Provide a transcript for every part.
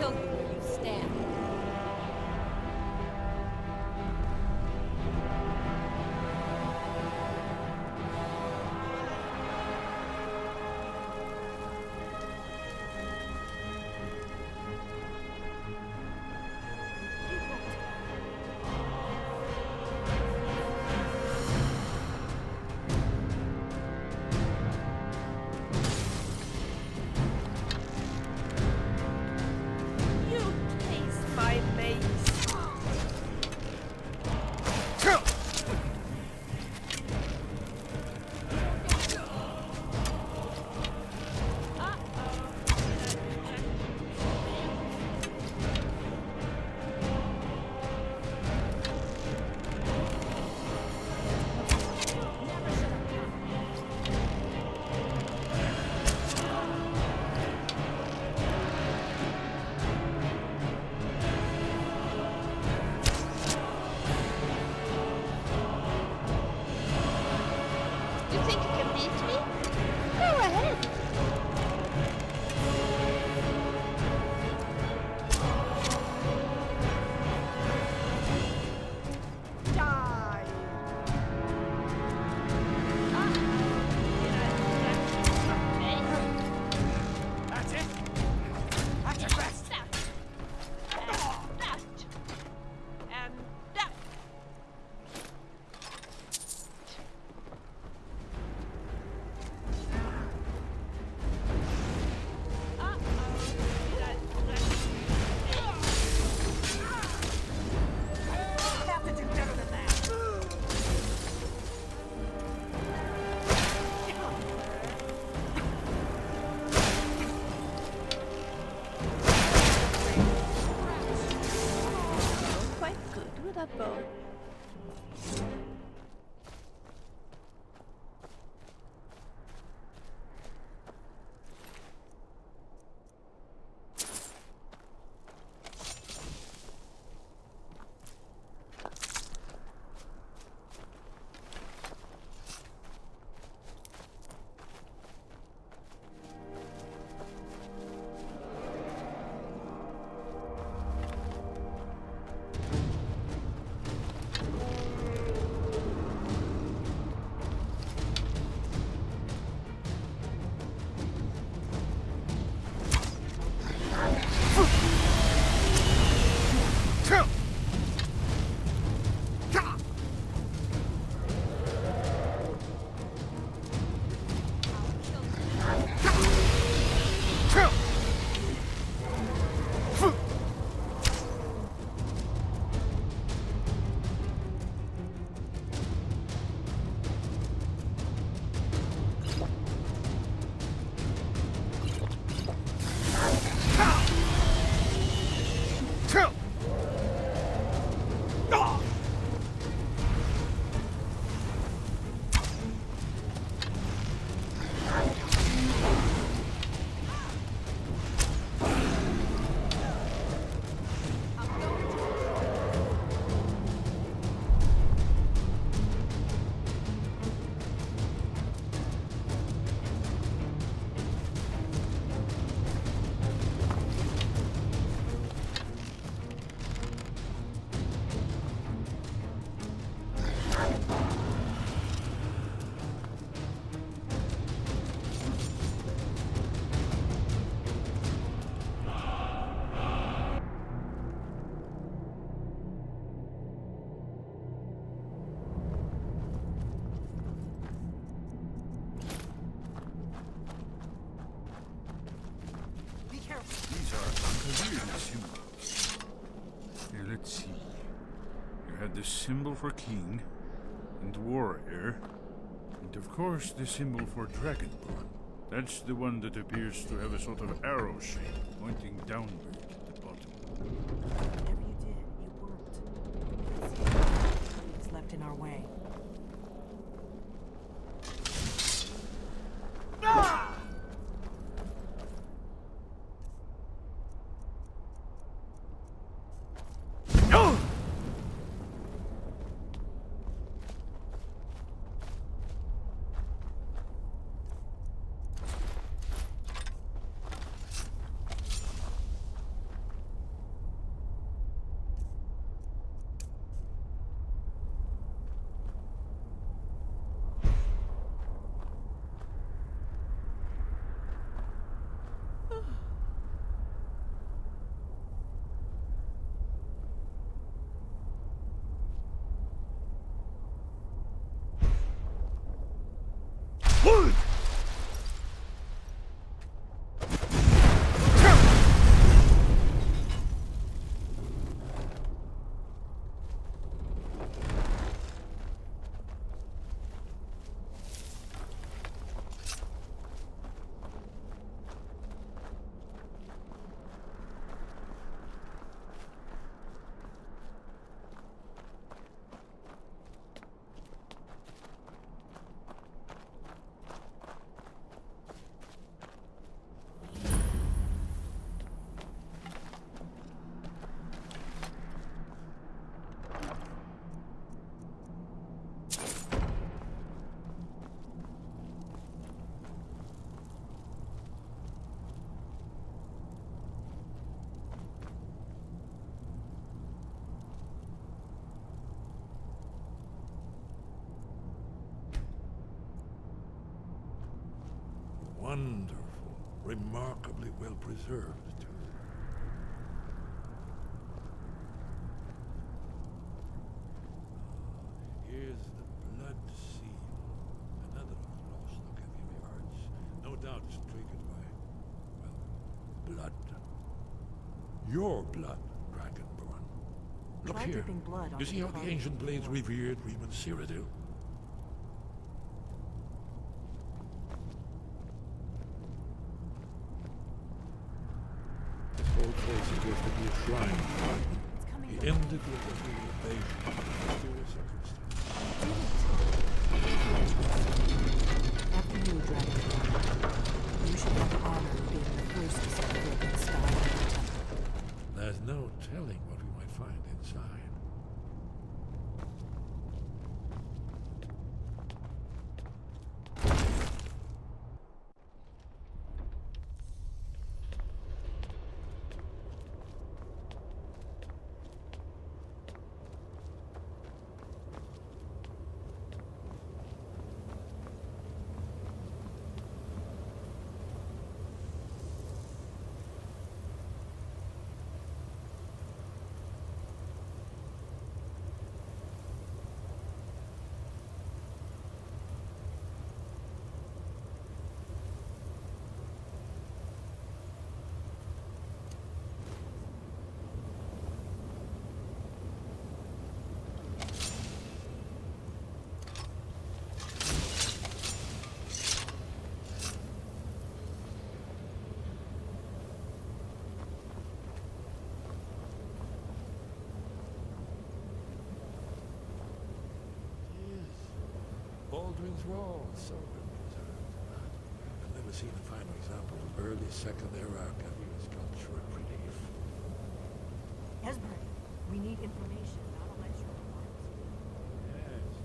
kill you where you stand. Let's see. You had the symbol for king, and warrior, and of course the symbol for dragonborn. That's the one that appears to have a sort of arrow shape pointing downward at the bottom. Whatever you did, it worked. Nothing is left in our way. Wonderful. Remarkably well preserved, too. Here's the blood seal. Another of the lost Alduin arts. No doubt triggered by, well, blood. Your blood, Dragonborn. Look Try here. dripping blood You onto see how the carving ancient on the blades floor. revered Reman Cyrodiil? This whole place appears to be a shrine to Alduin. It's coming He from- ended with a real invasion under mysterious circumstances. After you, Dragonborn, you should have the honor of being the first to set foot in Skyrim temple. There's no telling what we might find inside. Alduin's wall, so well preserved. I've never seen a finer example of early Second Era Alduin sculptural relief. Esbern, we need information, not a lecture on art. Yes.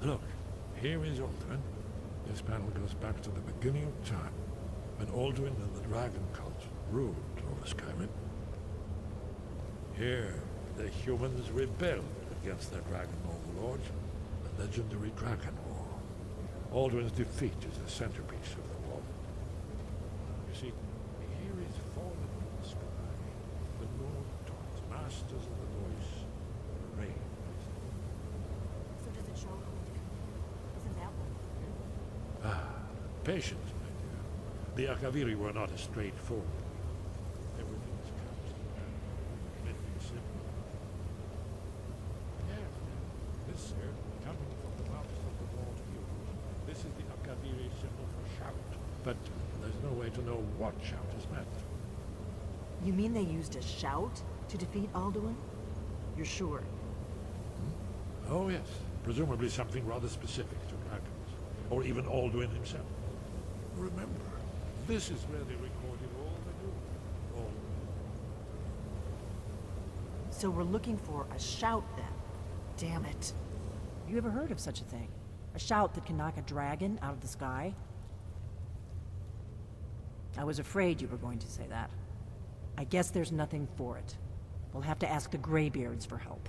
Look, here is Alduin. This panel goes back to the beginning of time, when Alduin and the dragon cult ruled over Skyrim. Here, the humans rebelled against their dragon overlords, the legendary Dragon War. Alduin's defeat is the centerpiece of the war. You see, here is fallen from the sky, the Lord taught masters of the voice, reign. So does it show who it is? Isn't that what? Patience, my dear. The Akaviri were not a straightforward. Everything is constant. Anything simple. Yes, this here, coming from the mouth of the Lord Hugh. This is the Akaviri symbol for shout. But there's no way to know what shout is meant. You mean they used a shout to defeat Alduin? You're sure? Oh yes, presumably something rather specific to dragons. Or even Alduin himself. Remember, this is where they recorded all they do. All. So we're looking for a shout then. Damn it. You ever heard of such a thing? A shout that can knock a dragon out of the sky? I was afraid you were going to say that. I guess there's nothing for it. We'll have to ask the Greybeards for help.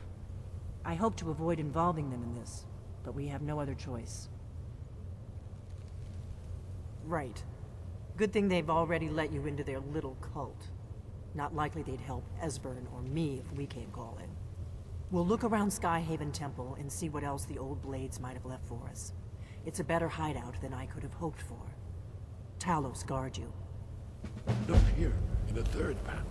I hope to avoid involving them in this, but we have no other choice. Right. Good thing they've already let you into their little cult. Not likely they'd help Esbern or me if we came calling. We'll look around Skyhaven Temple and see what else the old blades might have left for us. It's a better hideout than I could have hoped for. Talos guard you. Look here, in the third panel.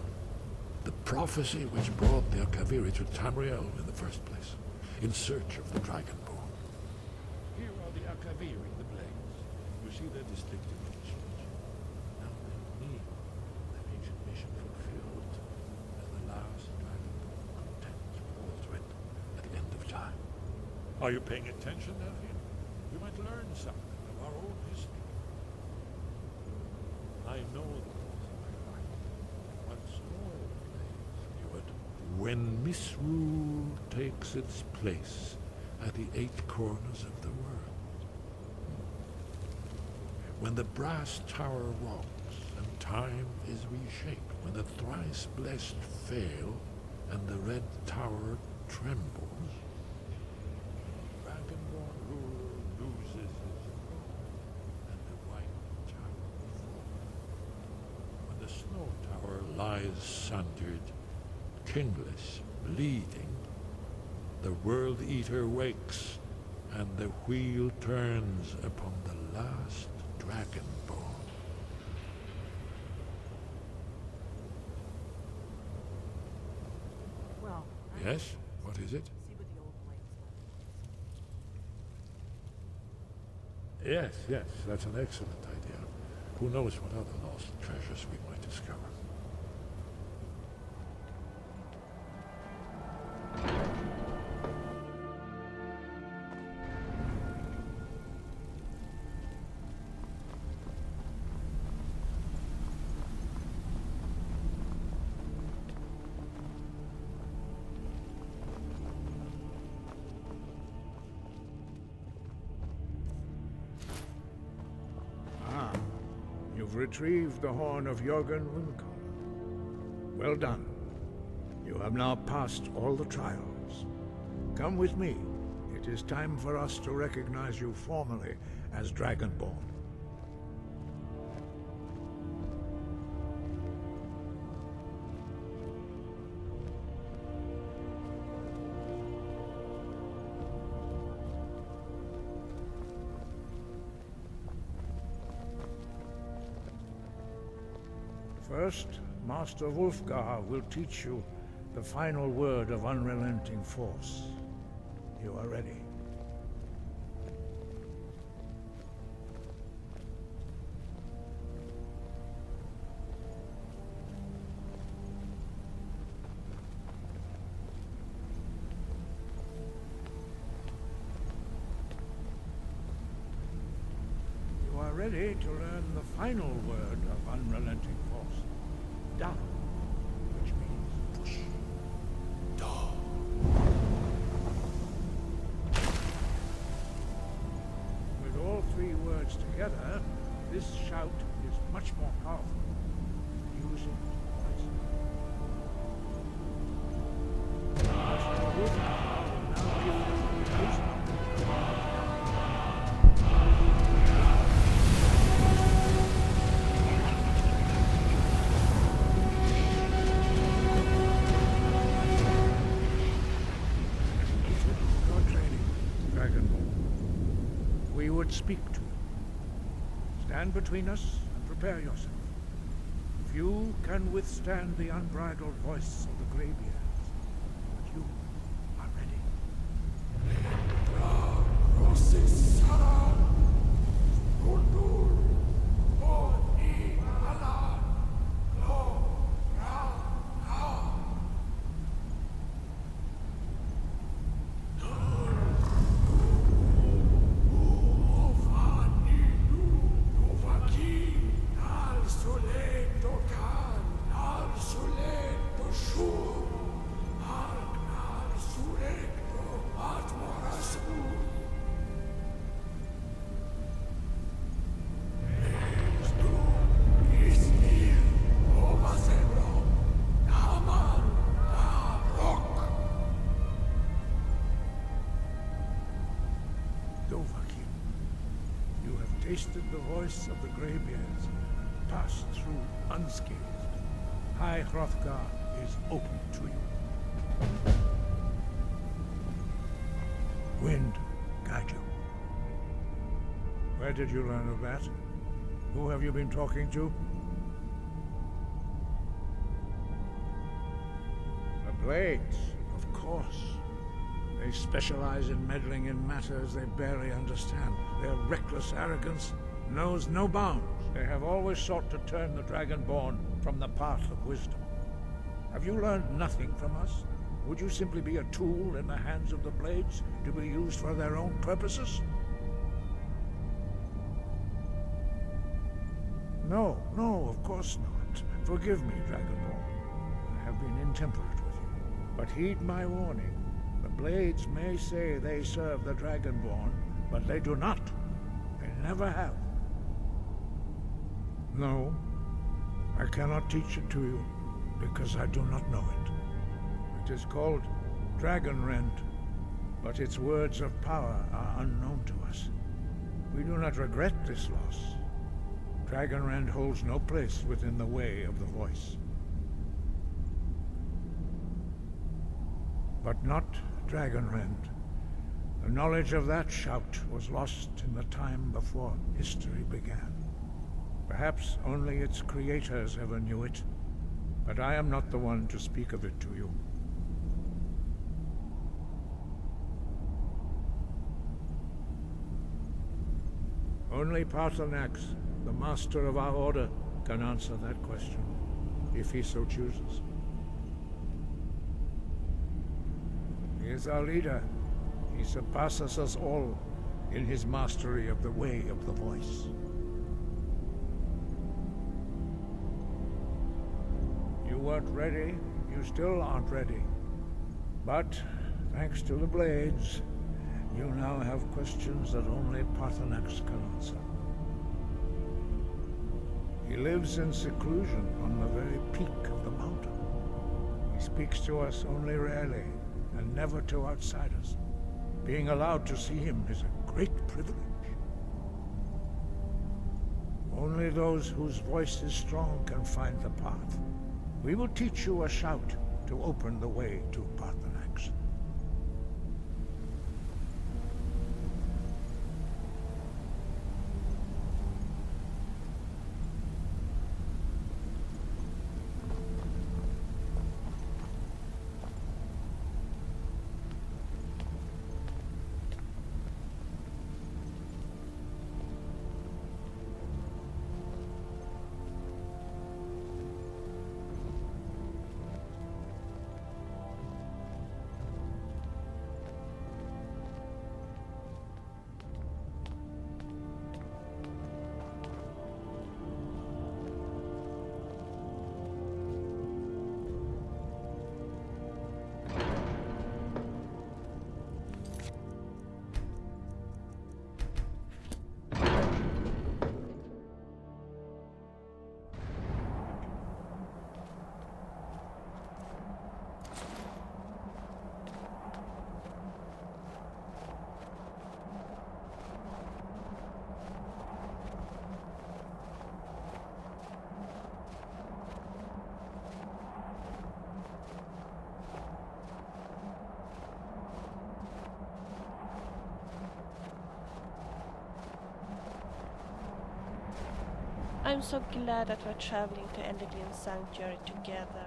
The prophecy which brought the Akaviri to Tamriel in the first place, in search of the Dragonborn. Here are the Akaviri, the blades. You see their distinctive features. Now they need their ancient mission fulfilled, and the last Dragonborn contends with Alduin at the end of time. Are you paying attention, Alduin? We might learn something of our own history. I know the cause of my life. Once more, knew it. When misrule takes its place at the 8 corners of the world. When the brass tower rocks and time is reshaped. When the thrice blessed fail and the red tower trembles. Dragonborn ruler loses his throne and the white tower falls. When the snow tower lies sundered, kingless, bleeding, the World Eater wakes, and the wheel turns upon the last Dragonborn. Well, Yes? What is it? see what the old blades left. Yes, that's an excellent idea. Who knows what other lost treasures we might discover. You've retrieved the horn of Jörgen Windcomb. Well done. You have now passed all the trials. Come with me. It is time for us to recognize you formally as Dragonborn. First, Master Hrothgar will teach you the final word of unrelenting force. You are ready. You are ready to learn the final word of unrelenting force. Da, which means push. Da. With all 3 words together, this shout is much more powerful. Use it wisely. Master Hrothgar will now give you the wisdom. We would speak to you. Stand between us and prepare yourself. Few can withstand the unbridled voice of the Greybeards, but you are ready. Tasted the voice of the Greybeards, passed through unscathed. High Hrothgar is open to you. Wind guide you. Where did you learn of that? Who have you been talking to? The Blades, of course. They specialize in meddling in matters they barely understand. Their reckless arrogance knows no bounds. They have always sought to turn the Dragonborn from the path of wisdom. Have you learned nothing from us? Would you simply be a tool in the hands of the Blades to be used for their own purposes? No, of course not. Forgive me, Dragonborn. I have been intemperate with you. But heed my warning. The Blades may say they serve the Dragonborn, but they do not. They never have. No, I cannot teach it to you, because I do not know it. It is called Dragonrend, but its words of power are unknown to us. We do not regret this loss. Dragonrend holds no place within the way of the voice. But not Dragonrend. The knowledge of that shout was lost in the time before history began. Perhaps only its creators ever knew it, but I am not the one to speak of it to you. Only Paarthurnax, the master of our order, can answer that question, if he so chooses. He is our leader. He surpasses us all in his mastery of the way of the voice. You weren't ready. You still aren't ready. But, thanks to the Blades, you now have questions that only Paarthurnax can answer. He lives in seclusion on the very peak of the mountain. He speaks to us only rarely, and never to outsiders. Being allowed to see him is a great privilege. Only those whose voice is strong can find the path. We will teach you a shout to open the way to Paarthurnax. I'm so glad that we're traveling to Alduin Sanctuary together.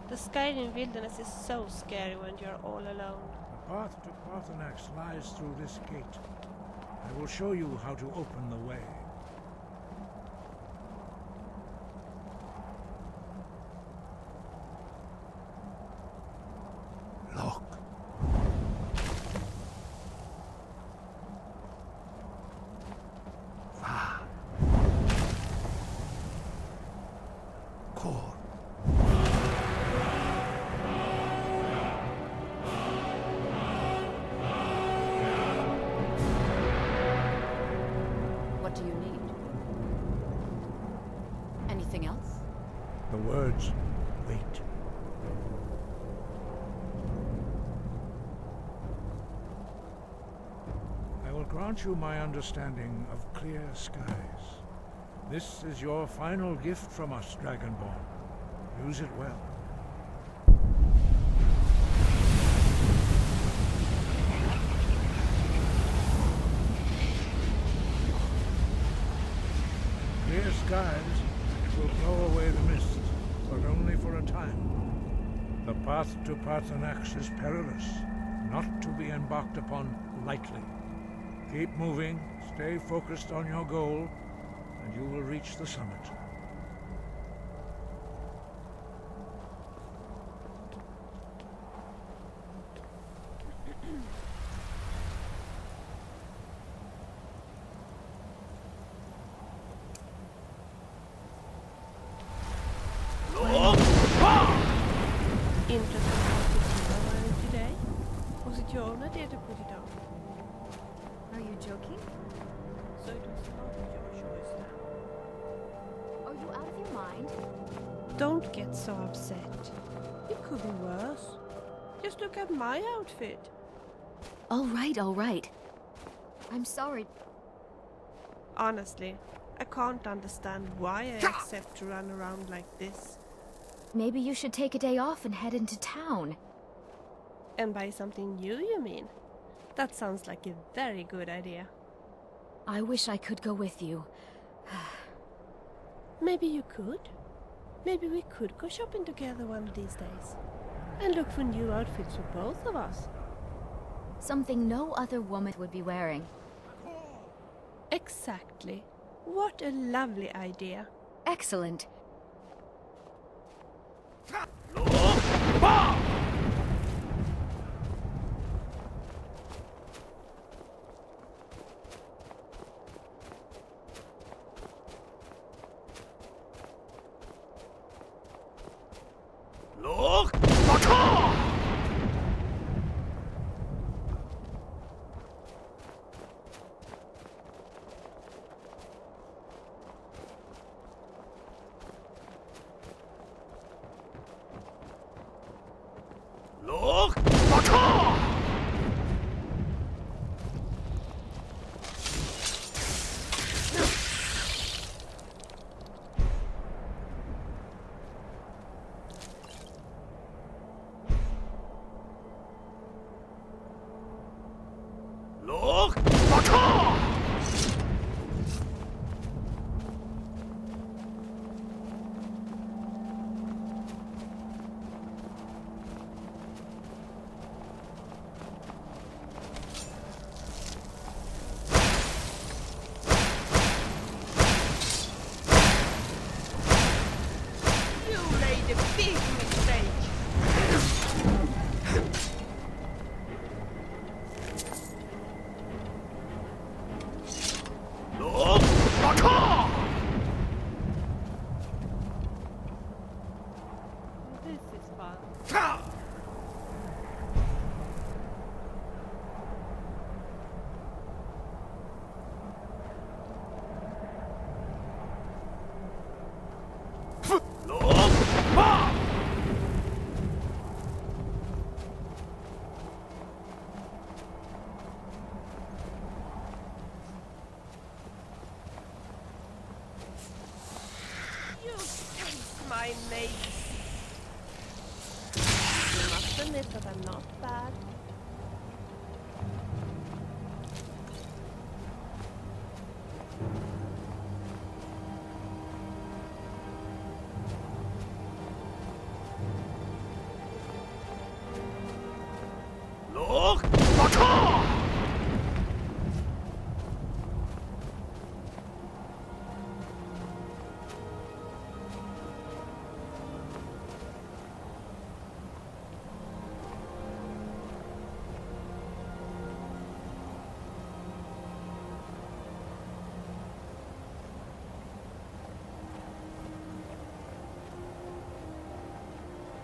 The Skyrim wilderness is so scary when you're all alone. The path to Paarthurnax lies through this gate. I will show you how to open the way. Look. What do you need? Anything else? The words, wait. I will grant you my understanding of clear skies. This is your final gift from us, Dragonborn. Use it well. Clear skies will blow away the mist, but only for a time. The path to Paarthurnax is perilous, not to be embarked upon lightly. Keep moving, stay focused on your goal, and you will reach the summit. Interesting how it today. Was it your own idea to put it on? Are you joking? So it was not your choice then. Are you out of your mind? Don't get so upset. It could be worse. Just look at my outfit. All right. I'm sorry. Honestly, I can't understand why I accept to run around like this. Maybe you should take a day off and head into town. And buy something new, you mean? That sounds like a very good idea. I wish I could go with you. Maybe you could. Maybe we could go shopping together one of these days. And look for new outfits for both of us. Something no other woman would be wearing. Exactly. What a lovely idea. Excellent. This is fun. You taste my mace. You must admit that I'm not bad.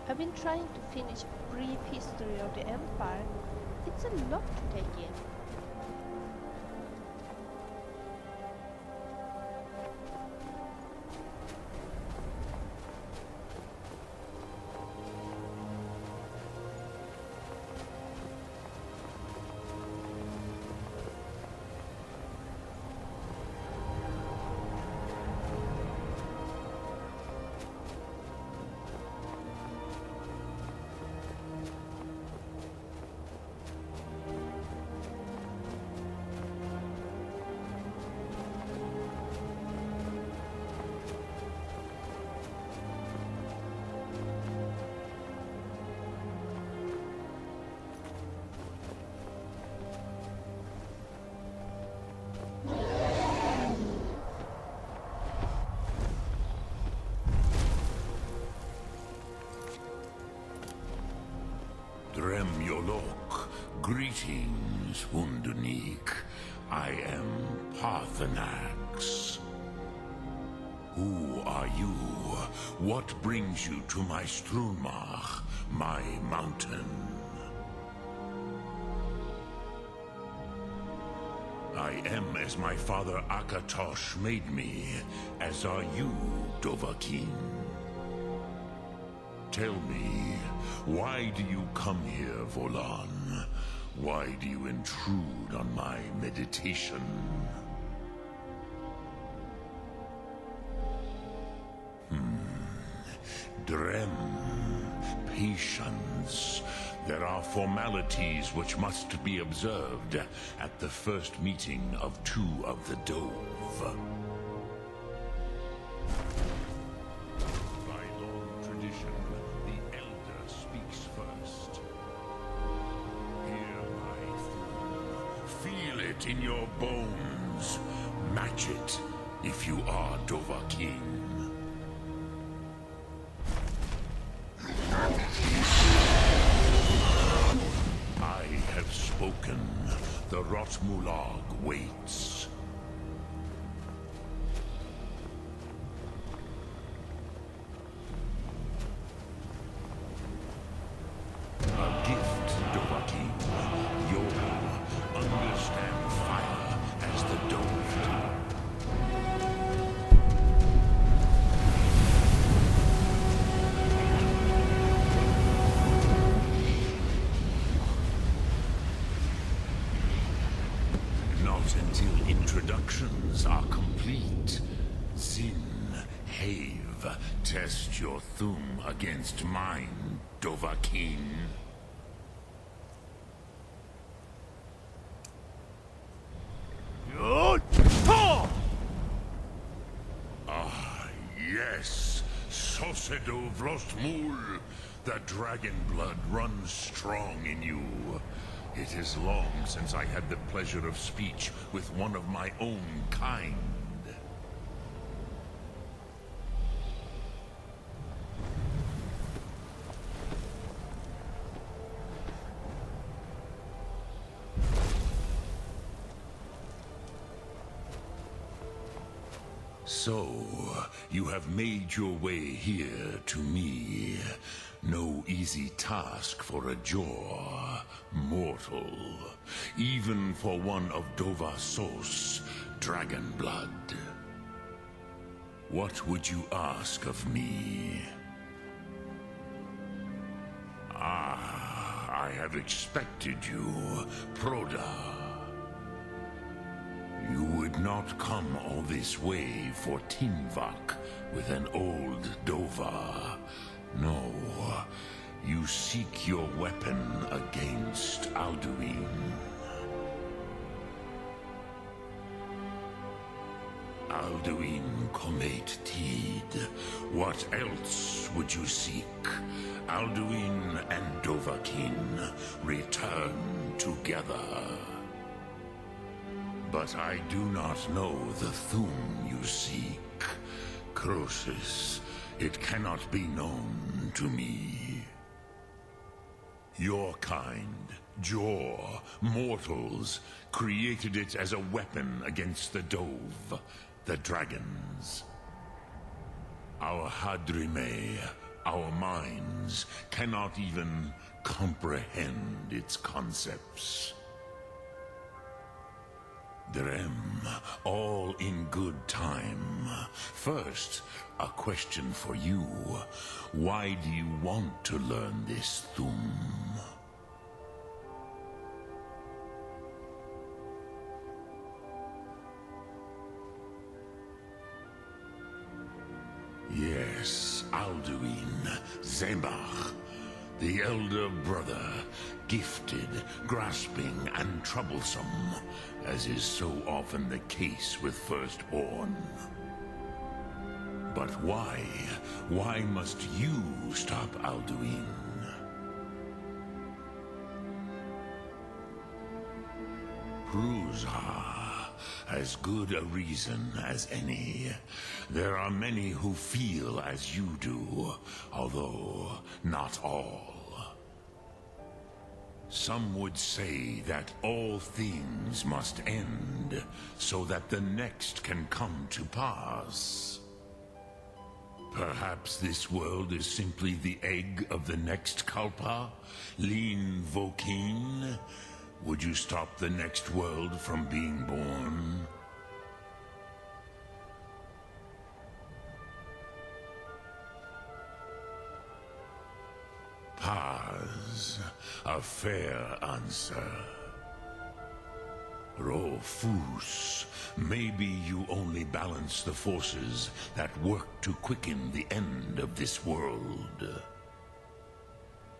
I've been trying to finish a brief history of the Empire. It's a lot to take in. Drem Yolok, greetings, Undunik. I am Parthenax. Who are you? What brings you to my Strunmach, my mountain? I am as my father Akatosh made me, as are you, Dovahkiin. Tell me, why do you come here, Volan? Why do you intrude on my meditation? Drem, patience. There are formalities which must be observed at the first meeting of two of the Dove. By long tradition, the Elder speaks first. Hear my theme. Feel it in your bones. Match it if you are Dovahkiin. I have spoken. The Rotmulag waits. A gift, Dovahkiin. You'll understand fire as the Dove do. Not until introductions are complete. Zin, Have, test your thum against mine, Dovahkiin. Ah, yes, Sosedo Vrostmul. The dragon blood runs strong in you. It is long since I had the pleasure of speech with one of my own kind. So, you have made your way here to me. No easy task for a Jor, mortal. Even for one of Dovahsos, dragon blood. What would you ask of me? Ah, I have expected you, Proda. You would not come all this way for Tinvak with an old Dova. No, you seek your weapon against Alduin. Alduin Comet Tid. What else would you seek? Alduin and Dovahkiin return together. But I do not know the Thum you seek. Croesus, it cannot be known to me. Your kind, Jor, mortals, created it as a weapon against the Dove, the dragons. Our Hadrime, our minds, cannot even comprehend its concepts. Drem, all in good time. First, a question for you. Why do you want to learn this Thum? Yes, Alduin, Zemach, the elder brother, gifted, grasping, and troublesome, as is so often the case with firstborn. But why? Why must you stop Alduin? Hrothgar. As good a reason as any. There are many who feel as you do, although not all. Some would say that all things must end, so that the next can come to pass. Perhaps this world is simply the egg of the next Kalpa? Lean Vokin? Would you stop the next world from being born? Paz, a fair answer. Rofus, maybe you only balance the forces that work to quicken the end of this world.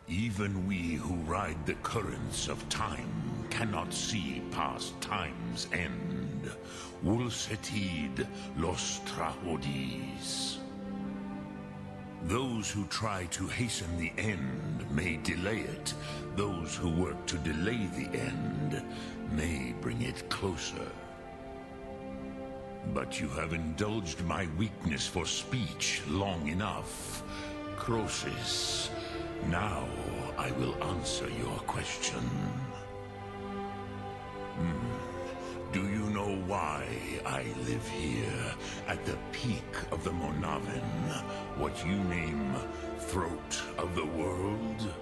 Even we who ride the currents of time cannot see past time's end. Wulsetid los trahodis. Those who try to hasten the end may delay it. Those who work to delay the end may bring it closer. But you have indulged my weakness for speech long enough. Croesus, now I will answer your question. Do you know why I live here, at the peak of the Monavin, what you name throat of the world?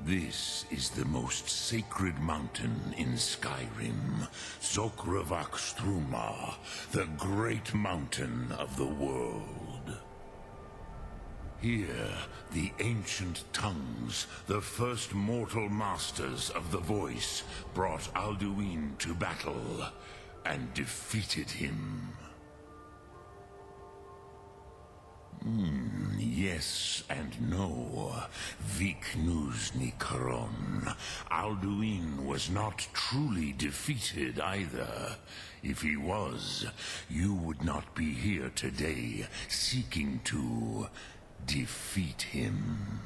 This is the most sacred mountain in Skyrim, Zokravakstruma, the great mountain of the world. Here, the ancient tongues, the first mortal masters of the voice, brought Alduin to battle and defeated him. Yes and no. Viknuzny Karon. Alduin was not truly defeated either. If he was, you would not be here today seeking to defeat him.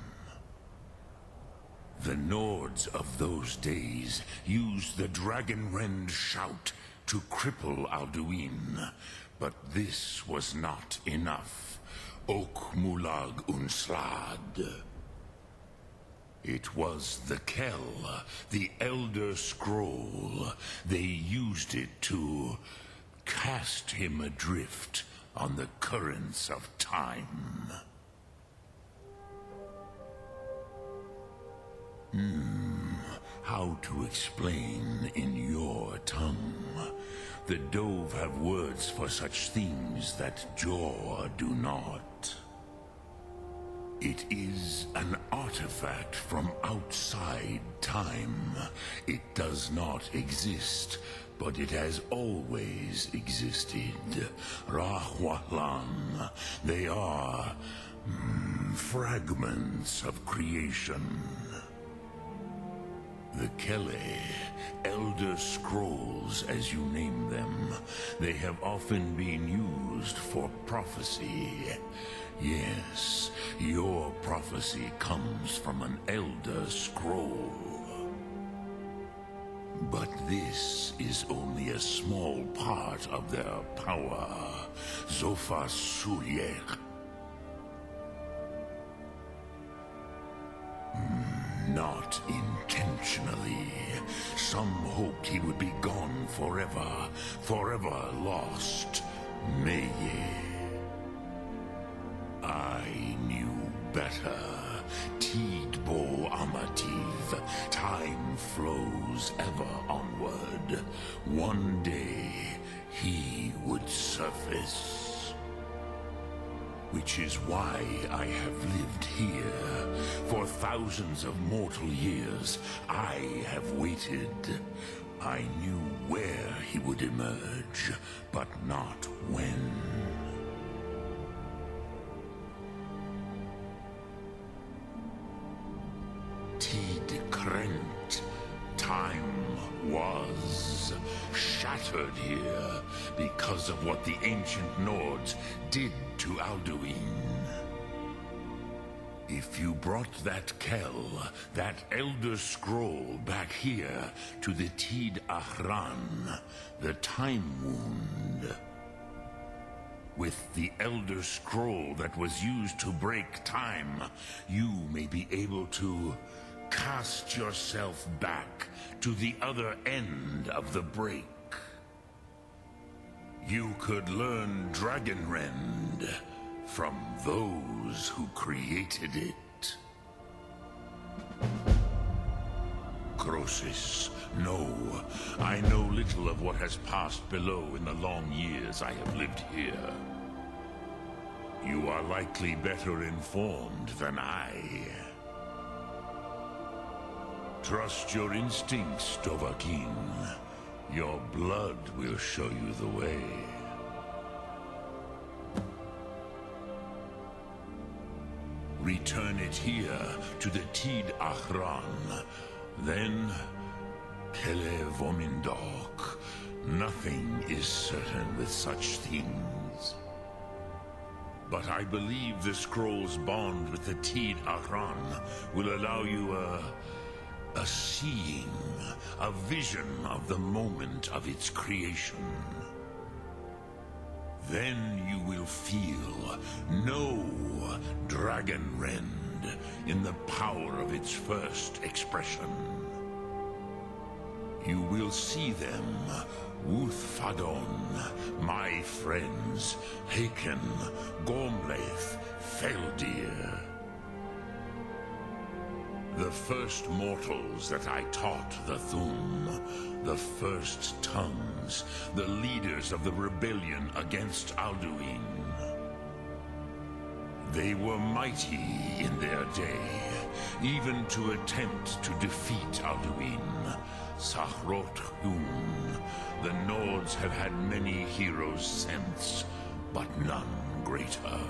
The Nords of those days used the Dragonrend shout to cripple Alduin, but this was not enough. Ok Mulag Unslad. It was the Kell, the Elder Scroll. They used it to cast him adrift on the currents of time. How to explain in your tongue? The Dove have words for such things that Jor do not. It is an artifact from outside time. It does not exist, but it has always existed. Rahwahlan. They are fragments of creation. The Kele, Elder Scrolls as you name them, they have often been used for prophecy. Yes, your prophecy comes from an Elder Scroll. But this is only a small part of their power. Zofa Suyek. Not intentionally. Some hoped he would be gone forever, forever lost. Meye. I knew better. Tidbo Amativ. Time flows ever onward. One day, he would surface. Which is why I have lived here. For thousands of mortal years, I have waited. I knew where he would emerge, but not when. Tid Krent. Time was shattered here because of what the ancient Nords did to Alduin. If you brought that Kell, that Elder Scroll back here to the Tid Ahran, the Time Wound. With the Elder Scroll that was used to break time, you may be able to cast yourself back to the other end of the break. You could learn Dragonrend from those who created it. Croesus, no. I know little of what has passed below in the long years I have lived here. You are likely better informed than I. Trust your instincts, Dovahkiin. Your blood will show you the way. Return it here to the Tid Ahran. Then, Kele Vomindok. Nothing is certain with such things. But I believe the scroll's bond with the Tid Ahran will allow you a seeing, a vision of the moment of its creation. Then you will feel, know Dragonrend in the power of its first expression. You will see them, Wuthfadon, my friends, Haken, Gormlaith, Feldir. The first mortals that I taught the Thum, the first tongues, the leaders of the rebellion against Alduin. They were mighty in their day, even to attempt to defeat Alduin. Sahroth-Hum, the Nords have had many heroes since, but none greater.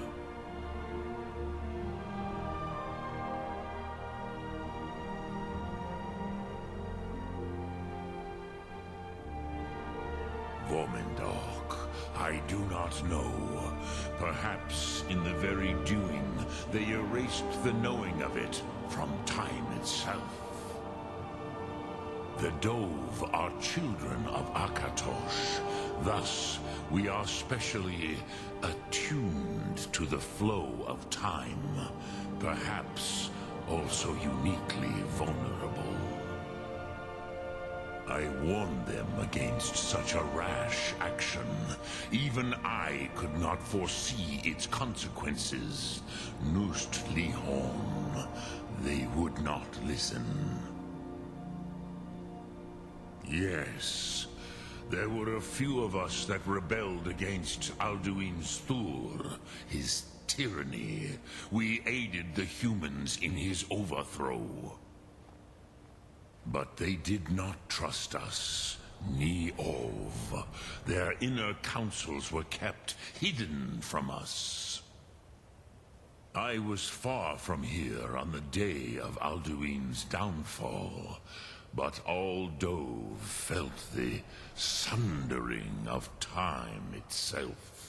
Vomindok, I do not know. Perhaps in the very doing, they erased the knowing of it from time itself. The Dove are children of Akatosh. Thus, we are specially attuned to the flow of time. Perhaps also uniquely vulnerable. I warned them against such a rash action. Even I could not foresee its consequences. Nust Lihon, they would not listen. Yes, there were a few of us that rebelled against Alduin's Thur, his tyranny. We aided the humans in his overthrow. But they did not trust us, ni Ov. Their inner counsels were kept hidden from us. I was far from here on the day of Alduin's downfall, but all Dove felt the sundering of time itself.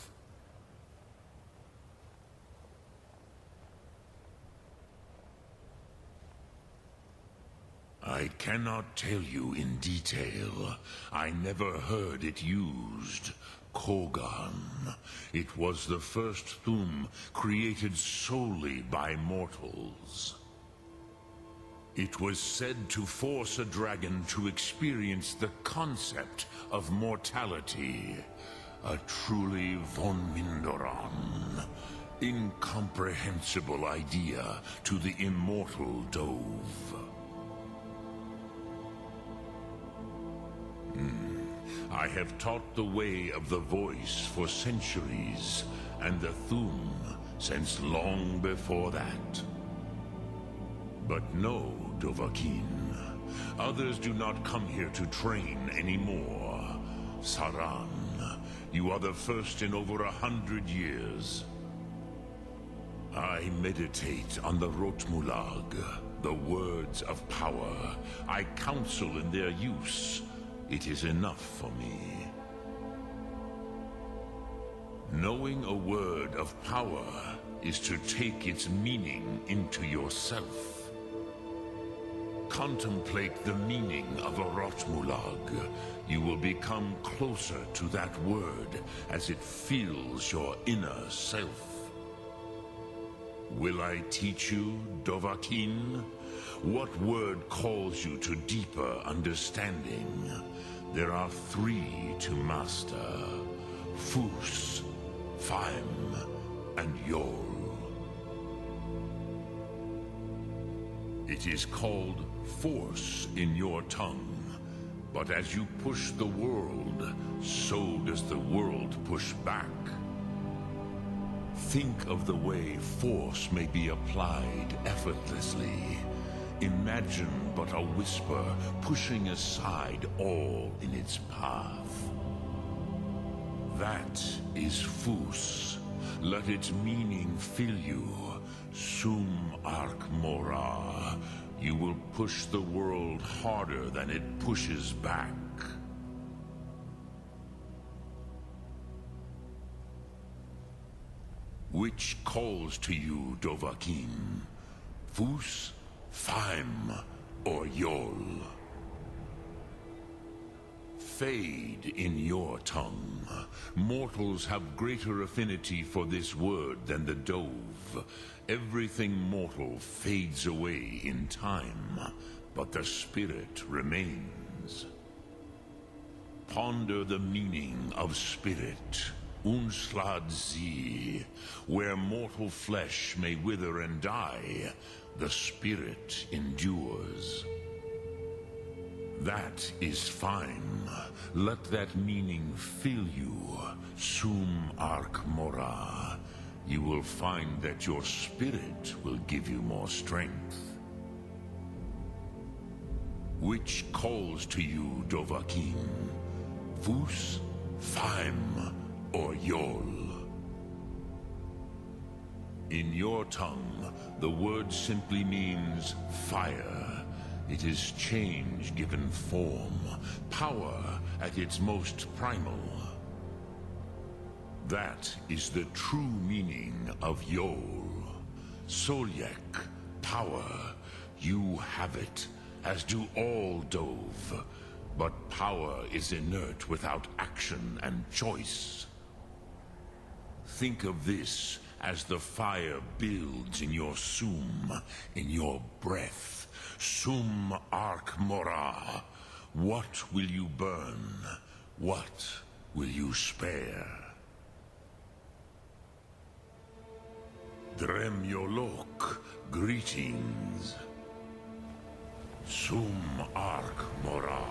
I cannot tell you in detail. I never heard it used. Kogan. It was the first Thum created solely by mortals. It was said to force a dragon to experience the concept of mortality. A truly von Mindoran. Incomprehensible idea to the immortal Dove. I have taught the way of the voice for centuries, and the Thum since long before that. But no, Dovahkiin. Others do not come here to train anymore. Saran, you are the first in over 100 years. I meditate on the Rotmulag, the words of power. I counsel in their use. It is enough for me. Knowing a word of power is to take its meaning into yourself. Contemplate the meaning of a Rotmulag. You will become closer to that word as it fills your inner self. Will I teach you, Dovahkiin? What word calls you to deeper understanding? There are 3 to master: Fus, Faim, and Yol. It is called force in your tongue, but as you push the world, so does the world push back. Think of the way force may be applied effortlessly. Imagine but a whisper pushing aside all in its path. That is Fus. Let its meaning fill you. Sum Ark Mora. You will push the world harder than it pushes back. Which calls to you, Dovahkiin? Fus, Faim, or Yol? Fade in your tongue. Mortals have greater affinity for this word than the Dove. Everything mortal fades away in time, but the spirit remains. Ponder the meaning of spirit. Unslad Zi. Where mortal flesh may wither and die, the spirit endures. That is fine. Let that meaning fill you. Sum Ark Mora. You will find that your spirit will give you more strength. Which calls to you, Dovahkiin? Fus, Faim, or Yol? In your tongue, the word simply means fire. It is change given form, power at its most primal. That is the true meaning of Yol. Solyek, power. You have it, as do all Dove. But power is inert without action and choice. Think of this as the fire builds in your Sum, in your breath. Sum Ark Mora. What will you burn? What will you spare? Dremyolok, greetings. Sum Ark Mora.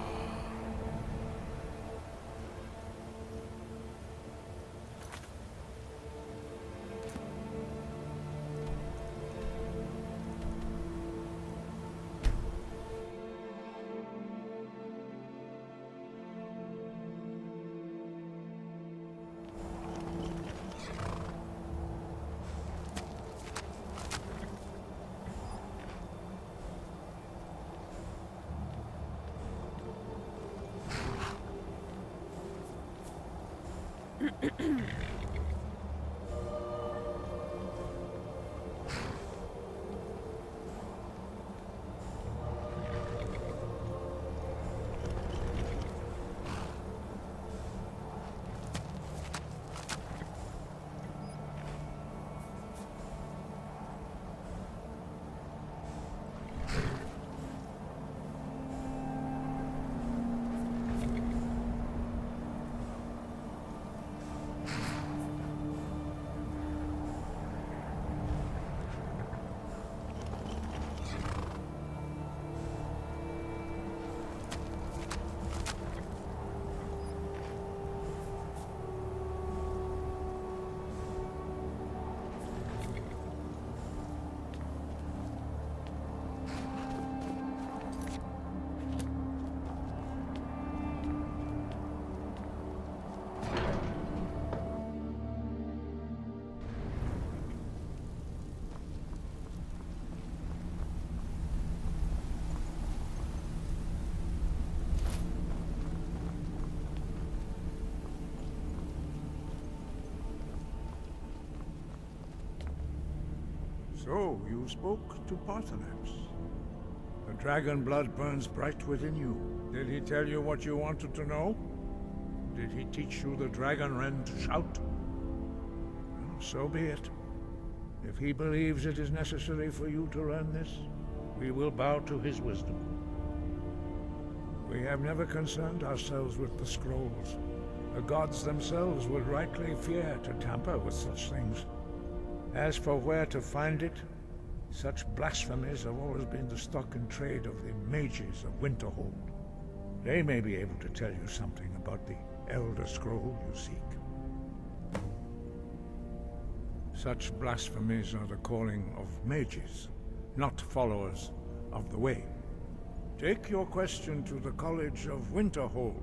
So, you spoke to Parthenax. The dragon blood burns bright within you. Did he tell you what you wanted to know? Did he teach you the dragon wren to shout? Well, so be it. If he believes it is necessary for you to learn this, we will bow to his wisdom. We have never concerned ourselves with the scrolls. The gods themselves would rightly fear to tamper with such things. As for where to find it, such blasphemies have always been the stock and trade of the mages of Winterhold. They may be able to tell you something about the Elder Scroll you seek. Such blasphemies are the calling of mages, not followers of the Way. Take your question to the College of Winterhold.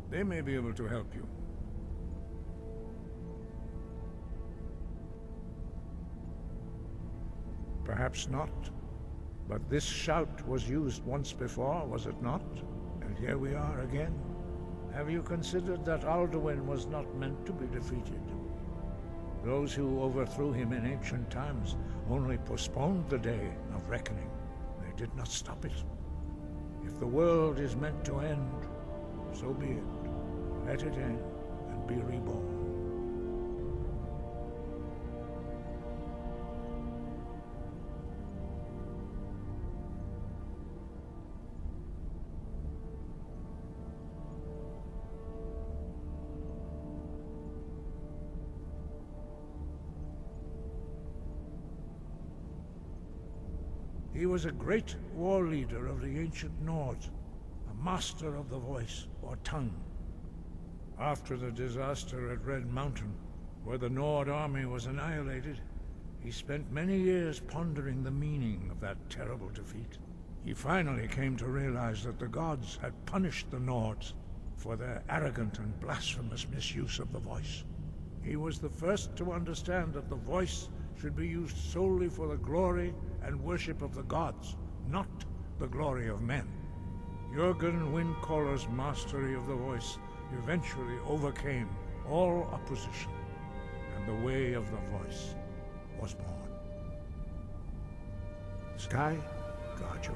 They may be able to help you. Perhaps not. But this shout was used once before, was it not? And here we are again. Have you considered that Alduin was not meant to be defeated? Those who overthrew him in ancient times only postponed the day of reckoning. They did not stop it. If the world is meant to end, so be it. Let it end and be reborn. He was a great war leader of the ancient Nords, a master of the voice, or tongue. After the disaster at Red Mountain, where the Nord army was annihilated, he spent many years pondering the meaning of that terrible defeat. He finally came to realize that the gods had punished the Nords for their arrogant and blasphemous misuse of the voice. He was the first to understand that the voice should be used solely for the glory and worship of the gods, not the glory of men. Jurgen Windcaller's mastery of the voice eventually overcame all opposition, and the way of the voice was born. Sky, guard you.